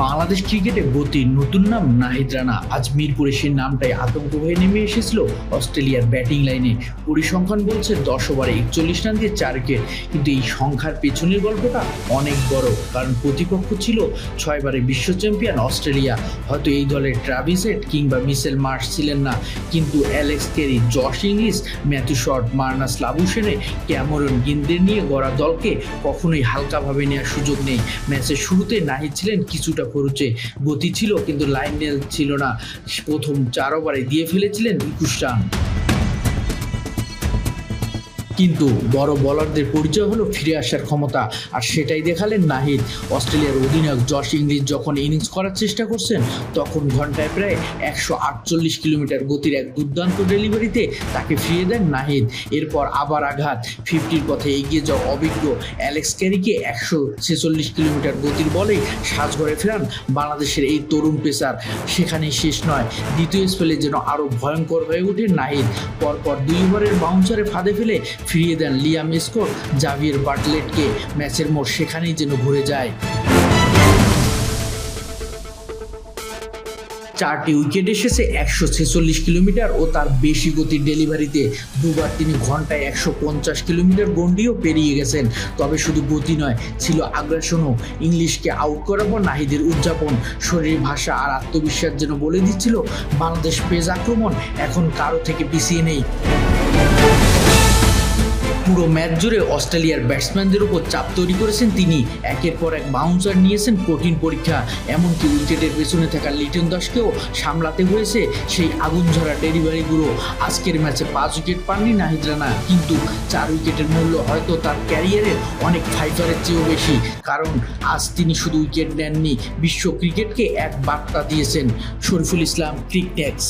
বাংলাদেশ ক্রিকেটে গতির নতুন নাম নাহিদ রানা। আজ মিরপুরে সেই নামটাই আতঙ্ক হয়ে নেমে এসেছিল অস্ট্রেলিয়ার ব্যাটিং লাইনে। পরিসংখ্যান বলছে 10 ওভারে 41 রান দিয়ে 4 উইকেট, কিন্তু এই সংখ্যার পেছনের গল্পটা অনেক বড়, কারণ প্রতিপক্ষ ছিল 6 বারে বিশ্ব চ্যাম্পিয়ন অস্ট্রেলিয়া। হয়তো এই দলের ট্রাভিস হেড কিংবা মিচেল মার্শ ছিলেন না, কিন্তু Alex Carey, Josh Inglis, Matthew Short, Marnus Labuschagne, Cameron গ্রিনদের নিয়ে গড়া দলকে কখনোই হালকাভাবে নেওয়ার সুযোগ নেই। ম্যাচের শুরুতে নাহিদ ছিলেন কিছুটা খরচে, গতি ছিল কিন্তু লাইন ছিল না। প্রথম 4 ওভারে দিয়ে ফেলেছিলেন 21 রান। কিন্তু বড় বোলারদের পরিচয় হলো ফিরে আসার ক্ষমতা, আর সেটাই দেখালেন নাহিদ। অস্ট্রেলিয়ার অধিনায়ক জশ ইংলিশ যখন ইনিংস করার চেষ্টা করছেন, তখন ঘন্টায় প্রায় 148 কিলোমিটার গতির এক দুর্দান্ত ডেলিভারিতে তাকে ফিরিয়ে দেন নাহিদ। এরপর আবার আঘাত, 50-র পথে এগিয়ে যাওয়া অভিজ্ঞ অ্যালেক্স ক্যারিকে 146 কিলোমিটার গতির বলেই সাজঘরে ফেরান বাংলাদেশের এই তরুণ পেসার। সেখানেই শেষ নয়, দ্বিতীয় স্পেলে যেন আরও ভয়ঙ্কর হয়ে ওঠে নাহিদ। পরপর 2 ওভারের বাউন্সারে ফাঁদে ফেলে ফিরিয়ে দেন লিয়াম স্কট, জাভিয়ার বাটলেটকে। ম্যাচের মোড় সেখানেই যেন ঘুরে যায়। 4টি উইকেট এসেছে 146 কিলোমিটার ও তার বেশি গতির ডেলিভারিতে। দুবার তিনি ঘন্টায় 150 কিলোমিটার গন্ডিও পেরিয়ে গেছেন। তবে শুধু গতি নয়, ছিল আগ্রাসনও। ইংলিশকে আউট করার পর নাহিদের উদযাপন, শরীর ভাষা আর আত্মবিশ্বাস যেন বলে দিচ্ছিল বাংলাদেশ পেস আক্রমণ এখন কারো থেকে পিছিয়ে নেই। পুরো ম্যাচ জুড়ে অস্ট্রেলিয়ার ব্যাটসম্যানদের উপর চাপ তৈরি করেছেন তিনি। একের পর এক বাউন্সার নিয়েছেন কঠিন পরীক্ষা, এমনকি উইকেটের পেছনে থাকা লিটন দাসকেও সামলাতে হয়েছে সেই আগুনঝরা ডেলিভারিগুলো। আজকের ম্যাচে 5 উইকেট পাননি নাহিদ রানা, কিন্তু 4 উইকেটের মূল্য হয়তো তার ক্যারিয়ারের অনেক ফাইটারের চেয়েও বেশি, কারণ আজ তিনি শুধু উইকেট নেননি, বিশ্ব ক্রিকেটকে এক বার্তা দিয়েছেন। শরীফুল ইসলাম, ক্রিকটেক্স।